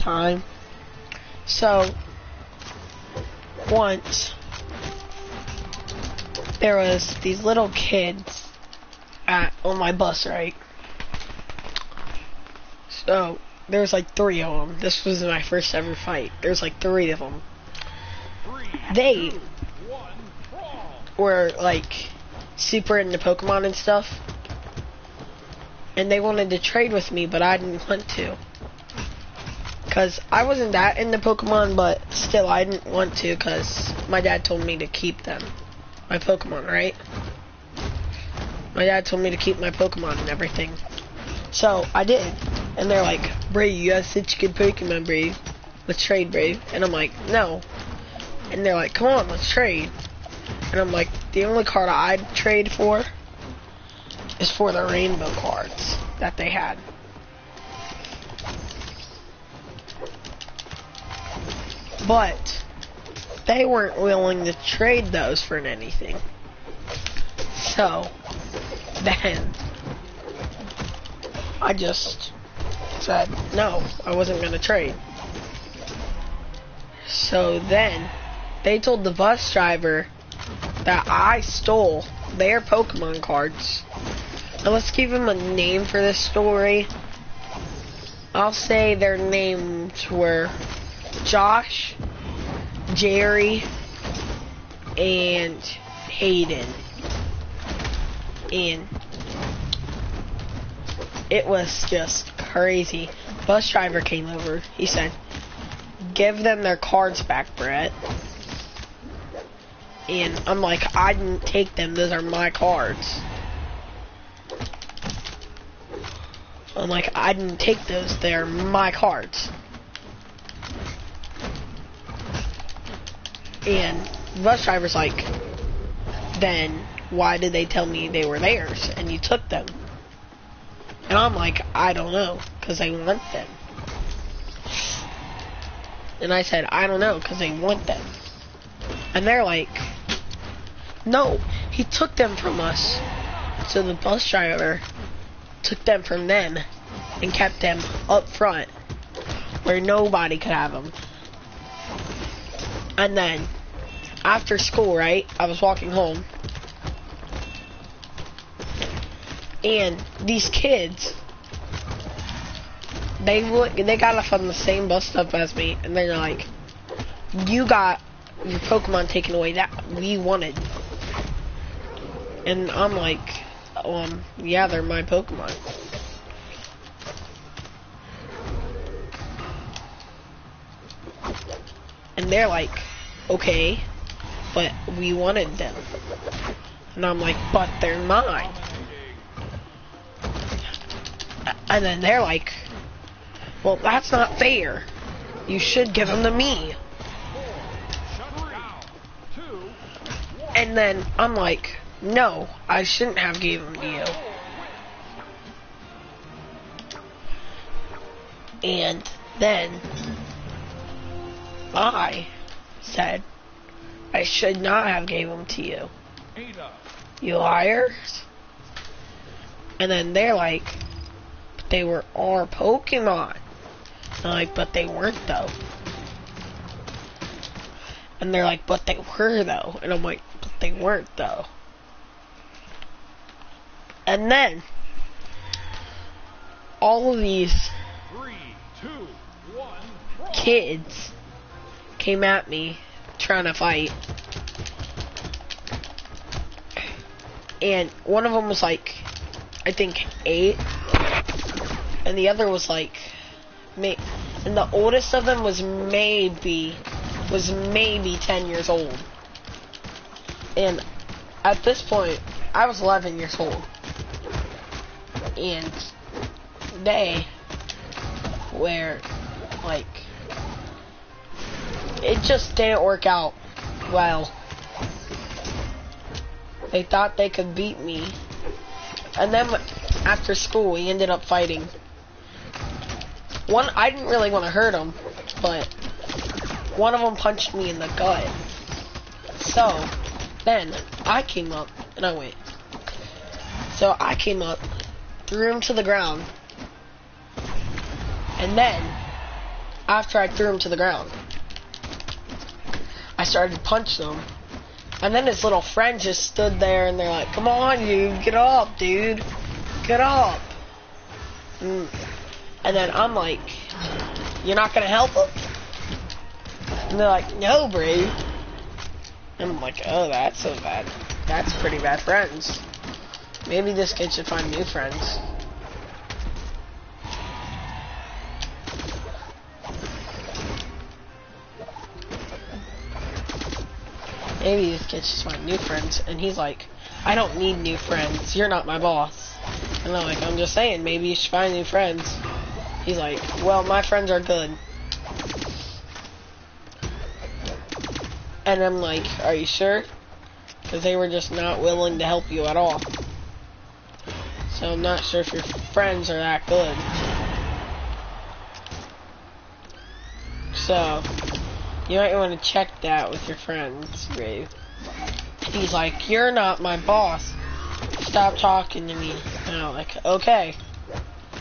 time. So once there was these little kids on my bus, right? So there's like 3 of them. This was my first ever fight. There's like 3 of them. They were like super into Pokemon and stuff, and they wanted to trade with me, but I didn't want to. Cause I wasn't that into Pokemon, but still I didn't want to, cause my dad told me to keep them. My Pokemon, right? My dad told me to keep my Pokemon and everything. So I did. And they're like, Bray, you got such a good Pokemon, Bray. Let's trade, Bray. And I'm like, no. And they're like, come on, let's trade. And I'm like, the only card I'd trade for is for the rainbow cards that they had. But they weren't willing to trade those for anything. So then I just said no, I wasn't gonna trade. So then they told the bus driver that I stole their Pokemon cards. Now let's give him a name for this story. I'll say their names were Josh, Jerry, and Hayden. And it was just crazy. Bus driver came over. He said, give them their cards back, Brett. And I'm like, I didn't take them. Those are my cards. I'm like, I didn't take those. They're my cards. And the bus driver's like, then why did they tell me they were theirs and you took them? And I'm like, I don't know, because they want them. And I said, I don't know, because they want them. And they're like, no, he took them from us. So the bus driver took them from them and kept them up front where nobody could have them. And then after school, right, I was walking home, and these kids, they got off on the same bus stop as me, and they're like, you got your Pokemon taken away that we wanted. And I'm like, yeah, they're my Pokemon. And they're like, okay, but we wanted them. And I'm like, but they're mine. And then they're like, well, that's not fair. You should give them to me. And then I'm like, no, I shouldn't have gave them to you. And then I said, I should not have gave them to you. You liars. And then they're like, but they were our Pokemon. And I'm like, but they weren't though. And they're like, but they were though. And I'm like, but they weren't though. And then all of these 3, 2, 1, kids came at me trying to fight. And one of them was like, I think 8. And the other was like, and the oldest of them was maybe 10 years old. And at this point, I was 11 years old. And they were like, it just didn't work out well. They thought they could beat me. And then after school, we ended up fighting. I didn't really want to hurt him, but one of them punched me in the gut. So then I came up and I went. So I came up, threw him to the ground, and then after I threw him to the ground. I started to punch them. And then his little friend just stood there and they're like, come on, dude, get up, dude. Get up. And then I'm like, you're not gonna help him? And they're like, no, bro. And I'm like, oh, that's so bad. That's pretty bad friends. Maybe this kid should find new friends. Maybe this kid should find new friends. And he's like, I don't need new friends. You're not my boss. And I'm like, I'm just saying, maybe you should find new friends. He's like, well, my friends are good. And I'm like, are you sure? Because they were just not willing to help you at all. So I'm not sure if your friends are that good. So, you might want to check that with your friends, Ray. He's like, you're not my boss. Stop talking to me. And I'm like, okay.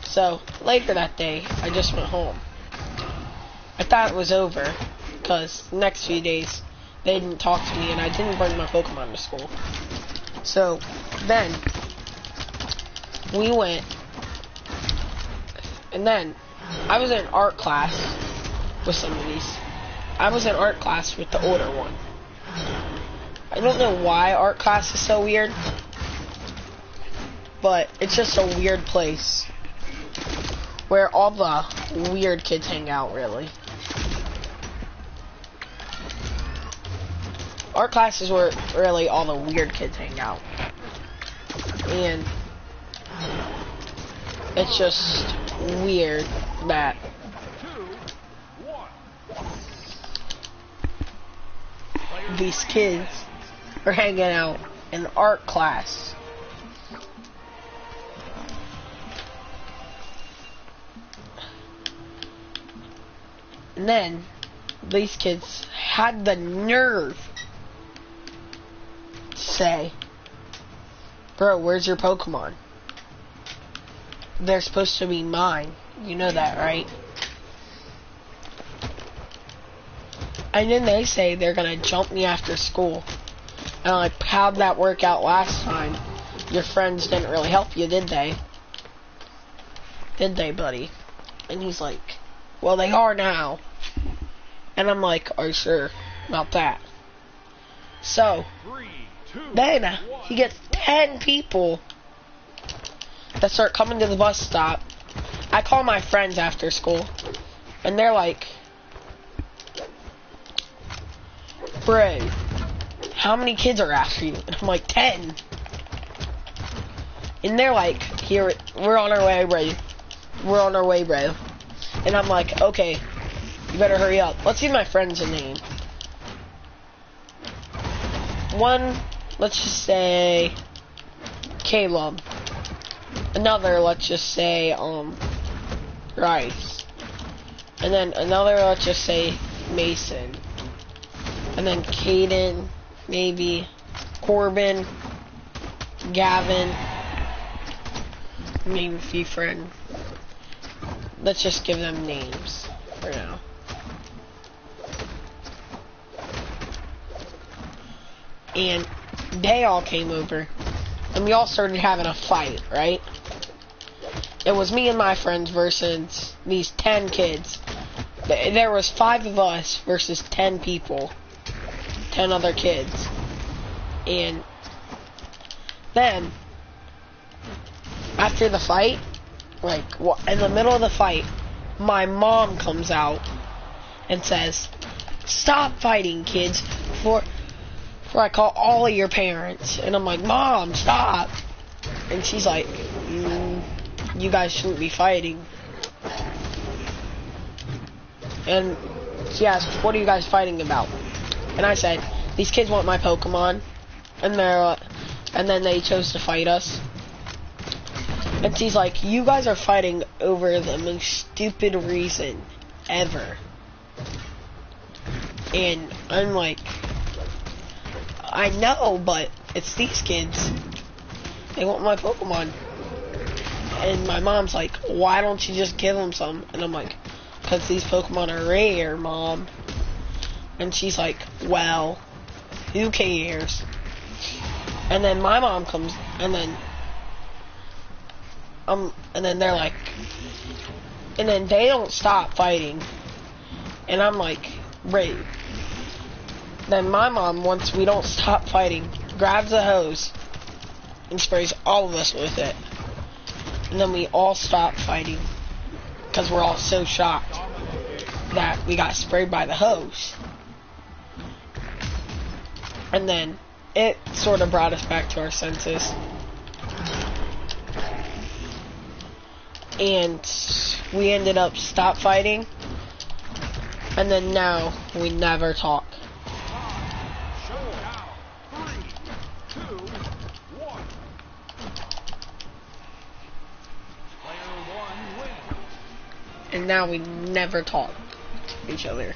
So, later that day, I just went home. I thought it was over, because the next few days, they didn't talk to me, and I didn't bring my Pokemon to school. So, then, we went, and then, I was in art class with some of these. I was in art class with the older one. I don't know why art class is so weird, but it's just a weird place where all the weird kids hang out, really. Art class is where really all the weird kids hang out. And it's just weird that these kids are hanging out in art class. And then these kids had the nerve to say, bro, where's your Pokemon? They're supposed to be mine. You know that, right? And then they say they're gonna jump me after school. And I'm like, how'd that work out last time? Your friends didn't really help you, did they? Did they, buddy? And he's like, well, they are now. And I'm like, are you sure about that? So, then he gets 10 people that start coming to the bus stop. I call my friends after school, and they're like, bro, how many kids are after you? And I'm like, 10. And they're like, here, we're on our way, bro. We're on our way, bro. And I'm like, okay, you better hurry up. Let's give my friends a name. One, let's just say Caleb. Another, let's just say Rice. And then another, let's just say Mason. And then Caden, maybe Corbin, Gavin, maybe a few friends. Let's just give them names for now. And they all came over, and we all started having a fight, right? It was me and my friends versus these 10 kids. There was 5 of us versus 10 people. 10 other kids. And then, after the fight, like, in the middle of the fight, my mom comes out and says, stop fighting, kids, before I call all of your parents. And I'm like, Mom, stop. And she's like, you guys shouldn't be fighting. And she asked, what are you guys fighting about? And I said, these kids want my Pokemon, and then they chose to fight us. And she's like, you guys are fighting over the most stupid reason ever. And I'm like, I know, but it's these kids. They want my Pokemon. And my mom's like, why don't you just give them some? And I'm like, because these Pokemon are rare, Mom. And she's like, well, who cares? And then my mom comes, and then they're like, and then they don't stop fighting. And I'm like, great. Then my mom, once we don't stop fighting, grabs a hose and sprays all of us with it. And then we all stop fighting because we're all so shocked that we got sprayed by the hose. And then it sort of brought us back to our senses. And we ended up stop fighting. And then now we never talk. And now we never talk to each other.